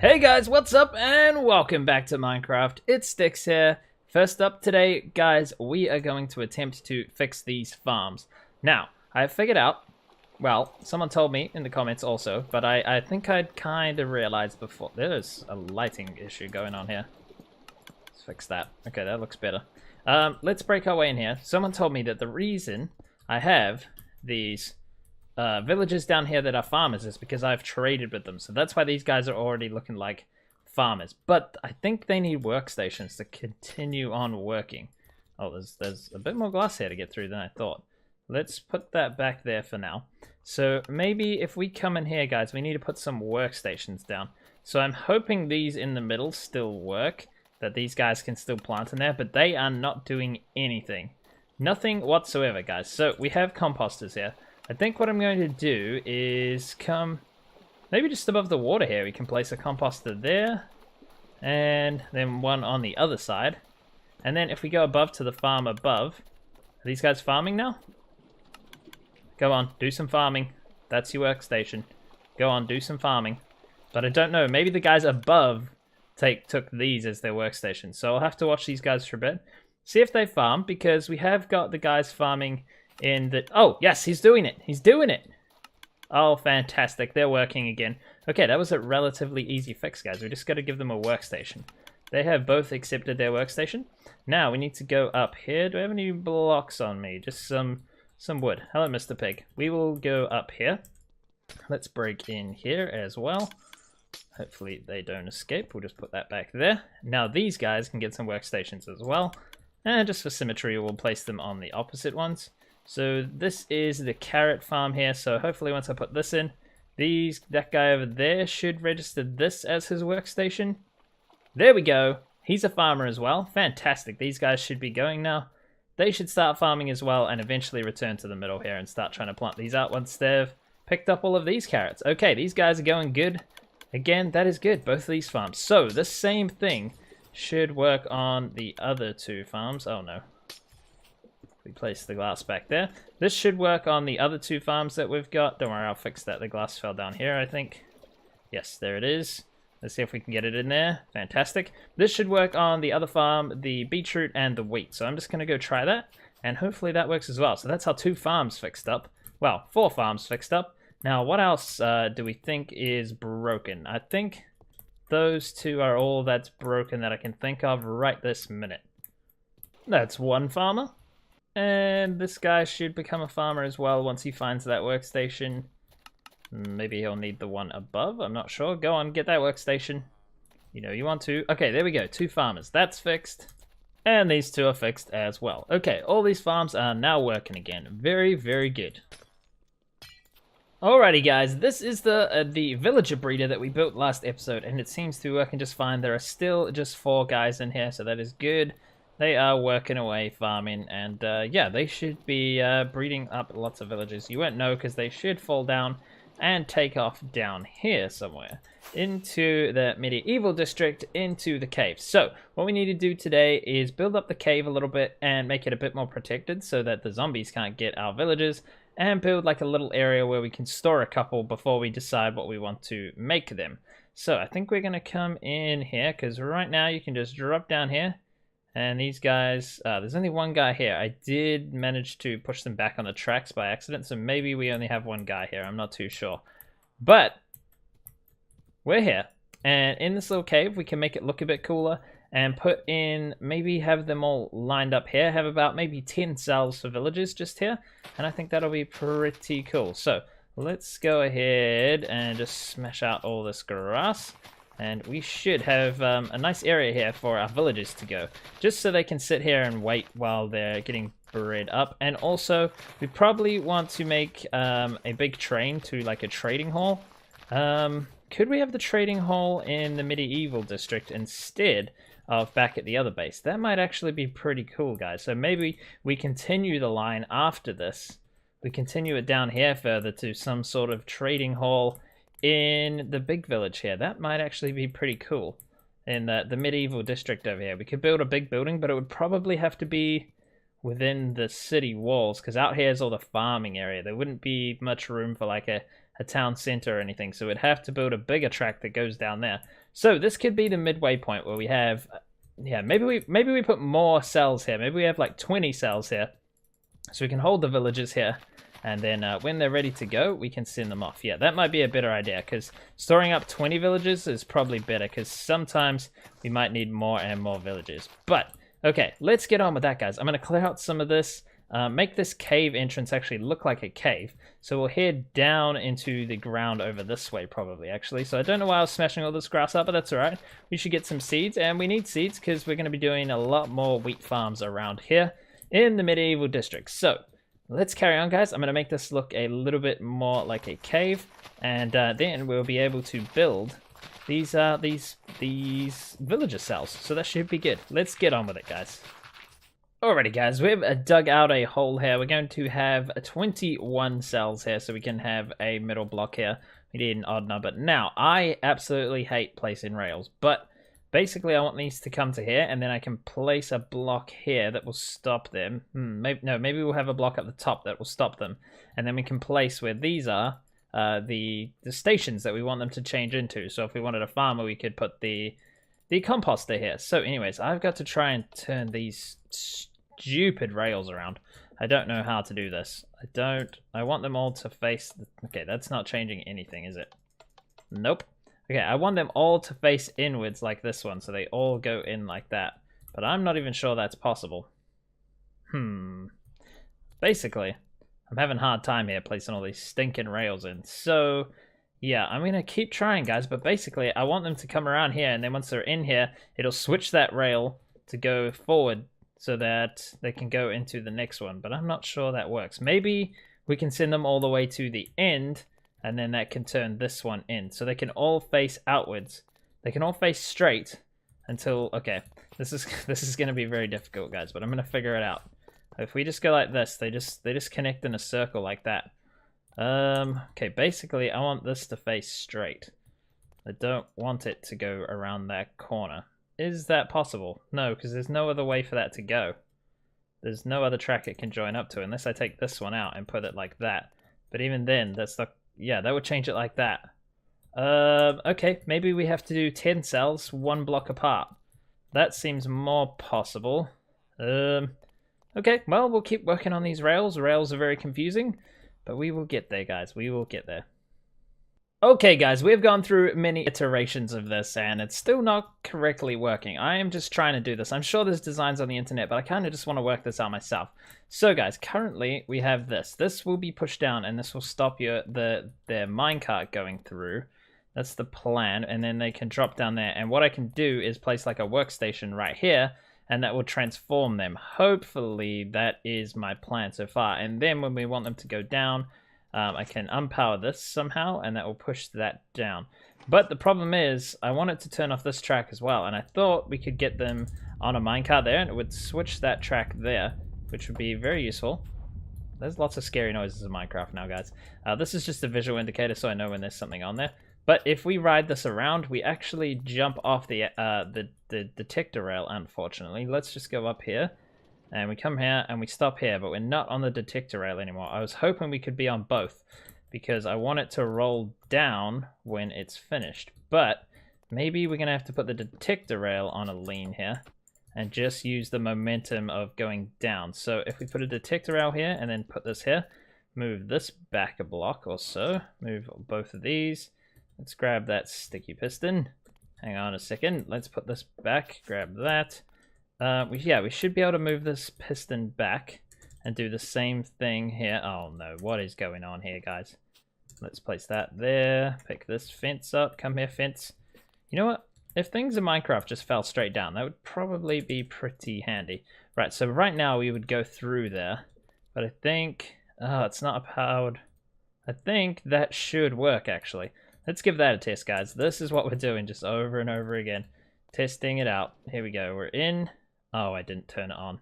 Hey guys, what's up and welcome back to Minecraft. It's Styx here. First up today, guys, we are going to attempt to fix these farms. Now, I figured out, well, someone told me in the comments also, but I think I'd kind of realized before. There's a lighting issue going on here. Let's fix that. Okay, that looks better. Let's break our way in here. Someone told me that the reason I have these villagers down here that are farmers is because I've traded with them. So that's why these guys are already looking like farmers. But I think they need workstations to continue on working. Oh, there's a bit more glass here to get through than I thought. Let's put that back there for now. So maybe if we come in here, guys, we need to put some workstations down. So I'm hoping these in the middle still work, that these guys can still plant in there, but they are not doing anything. Nothing whatsoever, guys. So we have composters here. I think what I'm going to do is come maybe just above the water here. We can place a composter there and then one on the other side. And then if we go above to the farm above, are these guys farming now? Go on, do some farming. That's your workstation. Go on, do some farming. But I don't know, maybe the guys above took these as their workstations. So I'll have to watch these guys for a bit. See if they farm, because we have got the guys farming in the... Oh, yes, he's doing it. He's doing it. Oh, fantastic. They're working again. Okay, that was a relatively easy fix, guys. We just got to give them a workstation. They have both accepted their workstation. Now, we need to go up here. Do I have any blocks on me? Just some wood. Hello, Mr. Pig. We will go up here. Let's break in here as well. Hopefully they don't escape. We'll just put that back there. Now, these guys can get some workstations as well. And just for symmetry, we'll place them on the opposite ones. So this is the carrot farm here. So hopefully once I put this in, that guy over there should register this as his workstation. There we go. He's a farmer as well. Fantastic. These guys should be going now. They should start farming as well and eventually return to the middle here and start trying to plant these out once they've picked up all of these carrots. Okay, these guys are going good. Again, that is good. Both of these farms. So the same thing should work on the other two farms. Oh no. We place the glass back there. This should work on the other two farms that we've got. Don't worry, I'll fix that. The glass fell down here, I think. Yes, there it is. Let's see if we can get it in there. Fantastic. This should work on the other farm, the beetroot and the wheat. So I'm just going to go try that, and hopefully that works as well. So that's how 2 farms fixed up. Well, 4 farms fixed up. Now, what else do we think is broken? I think those 2 are all that's broken that I can think of right this minute. That's 1 farmer. And this guy should become a farmer as well once he finds that workstation. Maybe he'll need the one above. I'm not sure. Go on, get that workstation. You know you want to. Okay, there we go. 2 farmers. That's fixed. And these 2 are fixed as well. Okay, all these farms are now working again. Very, very good. Alrighty, guys. This is the villager breeder that we built last episode, and it seems to be working just fine. There are still just 4 guys in here, so that is good. They are working away, farming, and yeah, they should be breeding up lots of villagers. You won't know because they should fall down and take off down here somewhere into the medieval district, into the cave. So what we need to do today is build up the cave a little bit and make it a bit more protected so that the zombies can't get our villagers, and build like a little area where we can store a couple before we decide what we want to make them. So I think we're going to come in here because right now you can just drop down here. And these guys, there's only 1 guy here. I did manage to push them back on the tracks by accident, so maybe we only have 1 guy here. I'm not too sure. But we're here. And in this little cave, we can make it look a bit cooler and put in, maybe have them all lined up here. Have about maybe 10 cells for villagers just here. And I think that'll be pretty cool. So let's go ahead and just smash out all this grass. And we should have a nice area here for our villagers to go, just so they can sit here and wait while they're getting bred up. And also, we probably want to make a big train to like a trading hall. Could we have the trading hall in the medieval district instead of back at the other base? That might actually be pretty cool, guys. So maybe we continue the line after this. We continue it down here further to some sort of trading hall in the big village here. That might actually be pretty cool. In the medieval district over here, we could build a big building, but it would probably have to be within the city walls, because out here is all the farming area. There wouldn't be much room for like a town center or anything, so we'd have to build a bigger track that goes down there. So this could be the midway point where we have, yeah, maybe we put more cells here. Maybe we have like 20 cells here, so we can hold the villagers here, and then when they're ready to go, we can send them off. Yeah, that might be a better idea, because storing up 20 villagers is probably better, because sometimes we might need more and more villagers. But okay, let's get on with that, guys. I'm going to clear out some of this, make this cave entrance actually look like a cave. So we'll head down into the ground over this way, probably, actually. So I don't know why I was smashing all this grass up, but that's all right. We should get some seeds, and we need seeds because we're going to be doing a lot more wheat farms around here in the medieval district. So let's carry on, guys. I'm going to make this look a little bit more like a cave, and then we'll be able to build these villager cells. So that should be good. Let's get on with it, guys. Alrighty, guys, we've dug out a hole here. We're going to have 21 cells here, so we can have a middle block here. We need an odd number. Now, I absolutely hate placing rails, but basically I want these to come to here, and then I can place a block here that will stop them. Maybe we'll have a block at the top that will stop them, and then we can place where these are the stations that we want them to change into. So if we wanted a farmer, we could put the composter here. So anyways, I've got to try and turn these stupid rails around. I don't know how to do this. I want them all to face... Okay, that's not changing anything, is it? Nope. Okay, I want them all to face inwards like this one, so they all go in like that. But I'm not even sure that's possible. Basically, I'm having a hard time here placing all these stinking rails in. So, yeah, I'm going to keep trying, guys. But basically, I want them to come around here, and then once they're in here, it'll switch that rail to go forward so that they can go into the next one. But I'm not sure that works. Maybe we can send them all the way to the end, and then that can turn this one in. So they can all face outwards. They can all face straight until... Okay, this is going to be very difficult, guys, but I'm going to figure it out. If we just go like this, they just connect in a circle like that. Okay, basically I want this to face straight. I don't want it to go around that corner. Is that possible? No, because there's no other way for that to go. There's no other track it can join up to unless I take this one out and put it like that. But even then, that's the... Yeah, that would change it like that. Okay, maybe we have to do 10 cells, 1 block apart. That seems more possible. Okay, well, we'll keep working on these rails. Rails are very confusing, but we will get there, guys. We will get there. Okay, guys, we've gone through many iterations of this, and it's still not correctly working. I am just trying to do this. I'm sure there's designs on the internet, but I kind of just want to work this out myself. So, guys, currently we have this. This will be pushed down, and this will stop the minecart going through. That's the plan, and then they can drop down there. And what I can do is place like a workstation right here, and that will transform them. Hopefully, that is my plan so far. And then when we want them to go down, I can unpower this somehow, and that will push that down. But the problem is, I want it to turn off this track as well, and I thought we could get them on a minecart there, and it would switch that track there, which would be very useful. There's lots of scary noises in Minecraft now, guys. This is just a visual indicator, so I know when there's something on there. But if we ride this around, we actually jump off the detector rail, unfortunately. Let's just go up here. And we come here and we stop here, but we're not on the detector rail anymore. I was hoping we could be on both because I want it to roll down when it's finished. But maybe we're going to have to put the detector rail on a lean here and just use the momentum of going down. So if we put a detector rail here and then put this here, move this back a block or so, move both of these. Let's grab that sticky piston. Hang on a second. Let's put this back, grab that. Yeah, we should be able to move this piston back and do the same thing here. Oh no, what is going on here, guys? Let's place that there, pick this fence up, come here, fence. You know what? If things in Minecraft just fell straight down, that would probably be pretty handy. Right, so right now we would go through there, but I think, it's not powered. I think that should work, actually. Let's give that a test, guys. This is what we're doing just over and over again. Testing it out. Here we go, we're in. Oh, I didn't turn it on.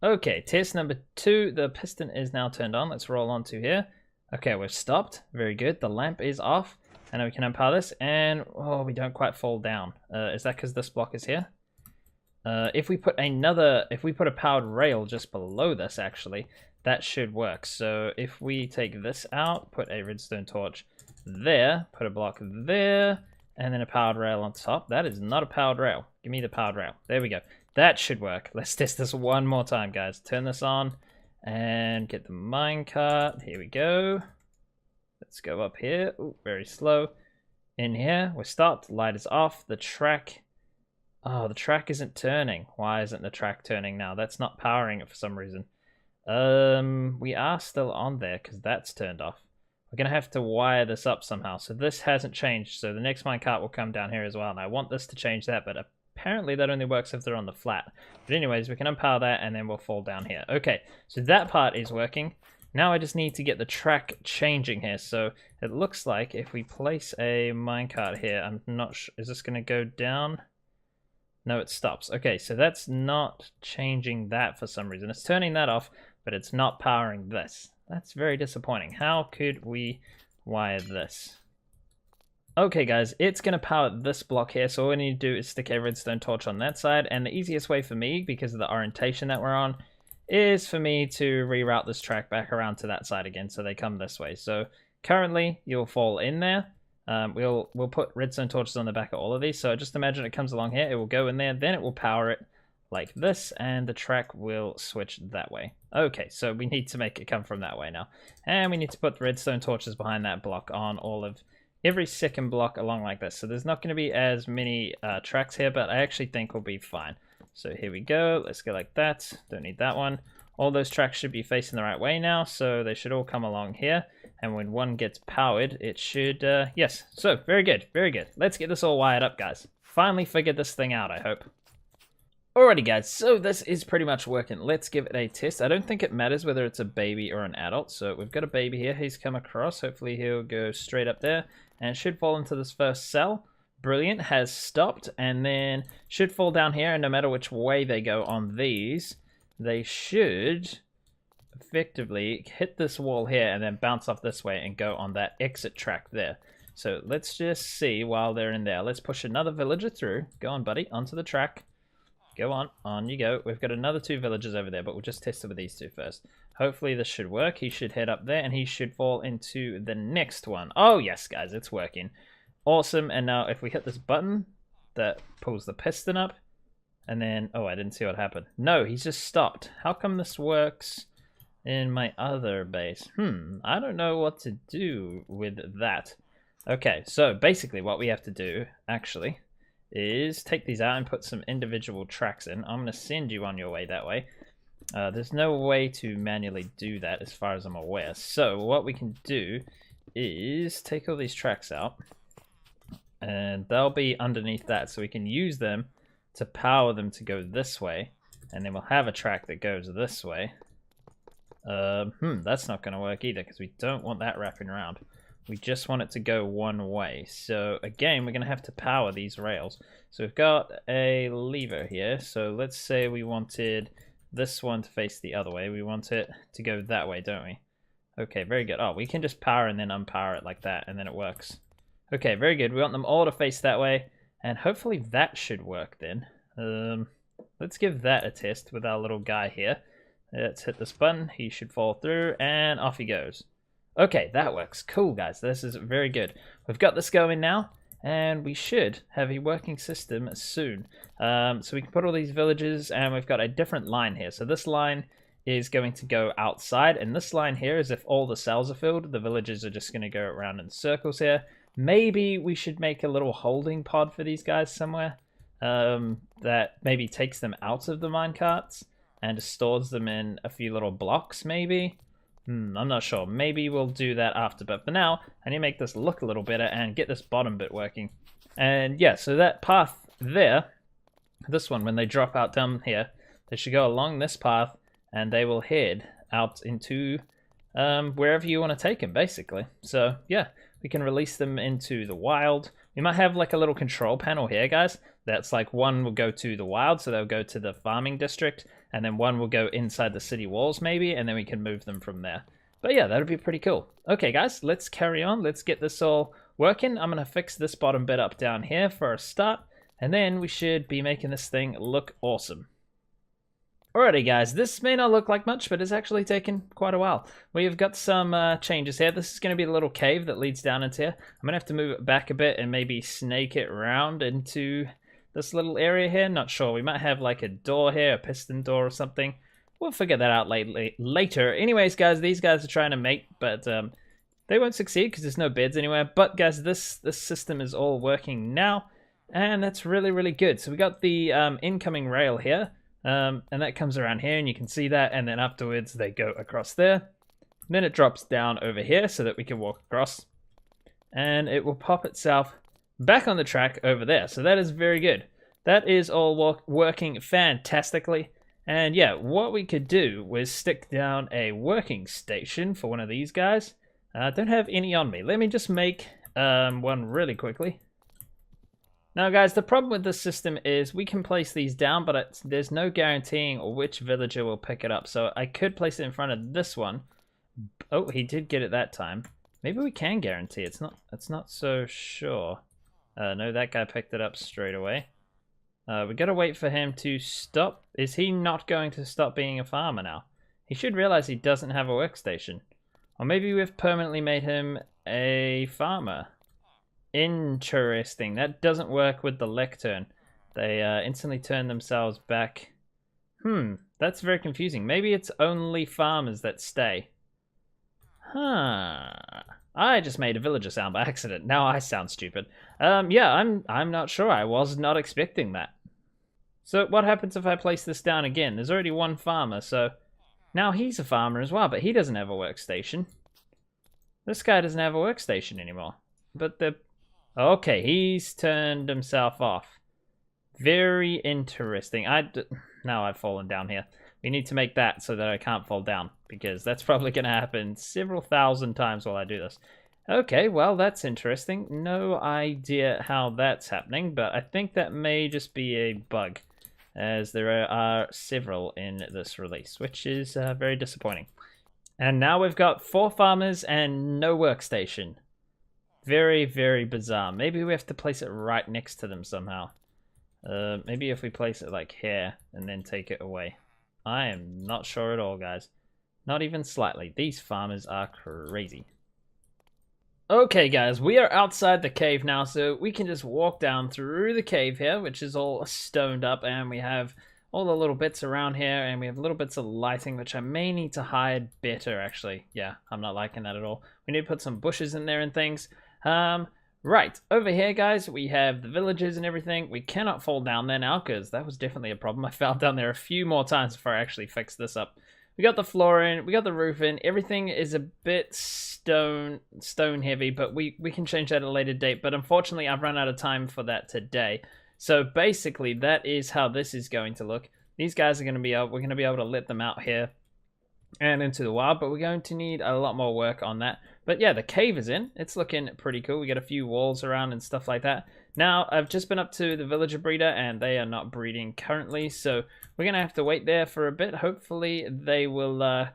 Okay, test number 2. The piston is now turned on. Let's roll on to here. Okay, we've stopped. Very good. The lamp is off. And now we can unpower this. And, oh, we don't quite fall down. Is that because this block is here? If we put a powered rail just below this, actually, that should work. So if we take this out, put a redstone torch there, put a block there, and then a powered rail on top. That is not a powered rail. Give me the powered rail. There we go. That should work. Let's test this one more time, guys. Turn this on and get the minecart. Here we go. Let's go up here. Ooh, very slow. In here, we're stopped. Light is off. The track... Oh, the track isn't turning. Why isn't the track turning now? That's not powering it for some reason. We are still on there because that's turned off. We're going to have to wire this up somehow. So this hasn't changed. So the next minecart will come down here as well. And I want this to change that, but apparently that only works if they're on the flat. But anyways, we can unpower that and then we'll fall down here. Okay, so that part is working. Now I just need to get the track changing here. So it looks like if we place a minecart here, I'm not sure. Is this going to go down? No, it stops. Okay, so that's not changing that for some reason. It's turning that off, but it's not powering this. That's very disappointing. How could we wire this? Okay, guys, it's going to power this block here. So all we need to do is stick a redstone torch on that side. And the easiest way for me, because of the orientation that we're on, is for me to reroute this track back around to that side again. So they come this way. So currently, you'll fall in there. We'll put redstone torches on the back of all of these. So just imagine it comes along here. It will go in there. Then it will power it like this. And the track will switch that way. Okay, so we need to make it come from that way now. And we need to put the redstone torches behind that block on every second block along like this. So there's not going to be as many tracks here, but I actually think we'll be fine. So here we go. Let's go like that. Don't need that one. All those tracks should be facing the right way now. So they should all come along here. And when one gets powered, it should, yes. So, very good, very good. Let's get this all wired up, guys. Finally figured this thing out, I hope. Alrighty, guys, so this is pretty much working. Let's give it a test. I don't think it matters whether it's a baby or an adult. So, we've got a baby here. He's come across. Hopefully, he'll go straight up there. And should fall into this first cell. Brilliant, has stopped. And then should fall down here. And no matter which way they go on these, they should... effectively hit this wall here and then bounce off this way and go on that exit track there. So let's just see while they're in there. Let's push another villager through. Go on, buddy, onto the track. Go on you go. We've got another 2 villagers over there, but we'll just test it with these 2 first. Hopefully this should work. He should head up there and he should fall into the next one. Oh yes, guys, it's working. Awesome. And now if we hit this button that pulls the piston up and then, oh, I didn't see what happened. No, he's just stopped. How come this works in my other base? I don't know what to do with that. Okay, so basically what we have to do, actually, is take these out and put some individual tracks in. I'm going to send you on your way that way. There's no way to manually do that as far as I'm aware. So what we can do is take all these tracks out. And they'll be underneath that, so we can use them to power them to go this way. And then we'll have a track that goes this way. That's not going to work either because we don't want that wrapping around. We just want it to go one way. So again, we're going to have to power these rails. So we've got a lever here. So let's say we wanted this one to face the other way. We want it to go that way, don't we? Okay, very good. Oh, we can just power and then unpower it like that and then it works. Okay, very good. We want them all to face that way and hopefully that should work then. Let's give that a test with our little guy here. Let's hit this button. He should fall through, and off he goes. Okay, that works. Cool, guys. This is very good. We've got this going now, and we should have a working system soon. So we can put all these villages, and we've got a different line here. So this line is going to go outside, and this line here is if all the cells are filled, the villages are just going to go around in circles here. Maybe we should make a little holding pod for these guys somewhere that maybe takes them out of the minecarts and just stores them in a few little blocks, maybe? I'm not sure. Maybe we'll do that after. But for now, I need to make this look a little better and get this bottom bit working. And yeah, so that path there, this one, when they drop out down here, they should go along this path and they will head out into wherever you want to take them, basically. So yeah, we can release them into the wild. We might have like a little control panel here, guys. That's like one will go to the wild, so they'll go to the farming district, and then one will go inside the city walls maybe, and then we can move them from there. But yeah, that would be pretty cool. Okay, guys, let's carry on. Let's get this all working. I'm going to fix this bottom bit up down here for a start, And then we should be making this thing look awesome. Alrighty guys, this may not look like much, but it's actually taken quite a while. We've got some changes here. This is going to be the little cave that leads down into here. I'm going to have to move it back a bit and maybe snake it around into this little area here. Not sure. We might have like a door here, a piston door or something. We'll figure that out later. Anyways guys, these guys are trying to mate, but they won't succeed because there's no beds anywhere. But guys, this system is all working now, and that's really, really good. So we got the incoming rail here. And that comes around here, and you can see that, and then afterwards they go across there. Then it drops down over here so that we can walk across, and it will pop itself back on the track over there. So that is very good. That is all working fantastically. And yeah, what we could do was stick down a working station for one of these guys. I don't have any on me. Let me just make one really quickly. Now guys, the problem with this system is we can place these down, but there's no guaranteeing which villager will pick it up. So I could place it in front of this one. Oh, he did get it that time. Maybe we can guarantee. It's not so sure. No, that guy picked it up straight away. We gotta wait for him to stop. Is he not going to stop being a farmer now? He should realize he doesn't have a workstation. Or maybe we've permanently made him a farmer. Interesting. That doesn't work with the lectern. They instantly turn themselves back. That's very confusing. Maybe it's only farmers that stay. I just made a villager sound by accident. Now I sound stupid. Yeah, I'm not sure. I was not expecting that. So what happens if I place this down again? There's already one farmer, so now he's a farmer as well, but he doesn't have a workstation. This guy doesn't have a workstation anymore. But the okay, he's turned himself off. Very interesting. Now I've fallen down here. We need to make that so that I can't fall down, because that's probably going to happen several thousand times while I do this. Okay, well, that's interesting. No idea how that's happening, but I think that may just be a bug, as there are several in this release, which is very disappointing. And now we've got 4 farmers and no workstation. Very, very bizarre. Maybe we have to place it right next to them somehow. Maybe if we place it like here and then take it away. I am not sure at all, guys. Not even slightly. These farmers are crazy. Okay, guys, we are outside the cave now, so we can just walk down through the cave here, which is all stoned up, and we have all the little bits around here, and we have little bits of lighting, which I may need to hide better, actually. Yeah, I'm not liking that at all. We need to put some bushes in there and things. Right, over here, guys, we have the villages and everything. We cannot fall down there now, because that was definitely a problem. I fell down there a few more times before I actually fixed this up. We got the floor in, we got the roof in. Everything is a bit stone heavy, but we can change that at a later date. But unfortunately, I've run out of time for that today. So basically, that is how this is going to look. These guys are going to be able, we're going to be able to let them out here and into the wild, but we're going to need a lot more work on that. But yeah, the cave is in. It's looking pretty cool. We got a few walls around and stuff like that. Now, I've just been up to the villager breeder, and they are not breeding currently, so we're going to have to wait there for a bit. Hopefully, they will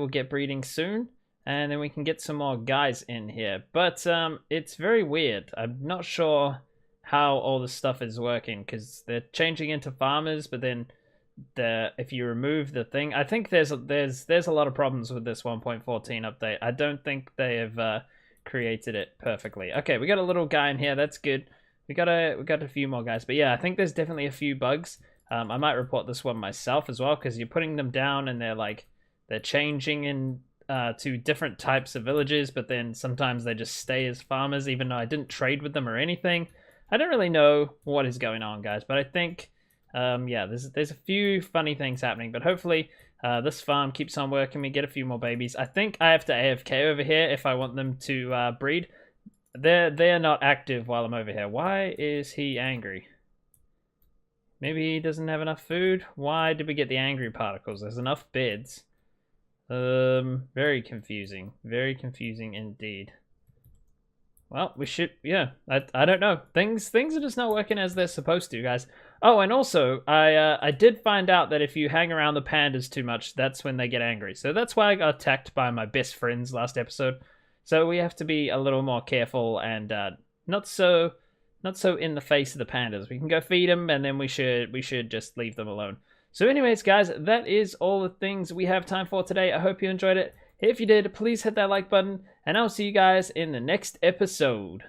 get breeding soon, and then we can get some more guys in here. But it's very weird. I'm not sure how all this stuff is working, because they're changing into farmers, but then if you remove the thing, I think there's a lot of problems with this 1.14 update. I don't think they have created it perfectly. Okay, we got a little guy in here. That's good. We got a few more guys, but yeah, I think there's definitely a few bugs. I might report this one myself as well, because you're putting them down and they're changing in to different types of villages, but then sometimes they just stay as farmers, even though I didn't trade with them or anything. I don't really know what is going on, guys, but I think yeah, there's a few funny things happening, but hopefully this farm keeps on working. We get a few more babies. I think I have to AFK over here if I want them to breed. They're not active while I'm over here. Why is he angry? Maybe he doesn't have enough food? Why did we get the angry particles? There's enough beds. Very confusing. Very confusing indeed. Well, we should, yeah, I don't know. Things are just not working as they're supposed to, guys. Oh, and also, I did find out that if you hang around the pandas too much, that's when they get angry. So that's why I got attacked by my best friends last episode. So we have to be a little more careful and not so not so in the face of the pandas. We can go feed them, and then we should just leave them alone. So anyways, guys, that is all the things we have time for today. I hope you enjoyed it. If you did, please hit that like button, and I'll see you guys in the next episode.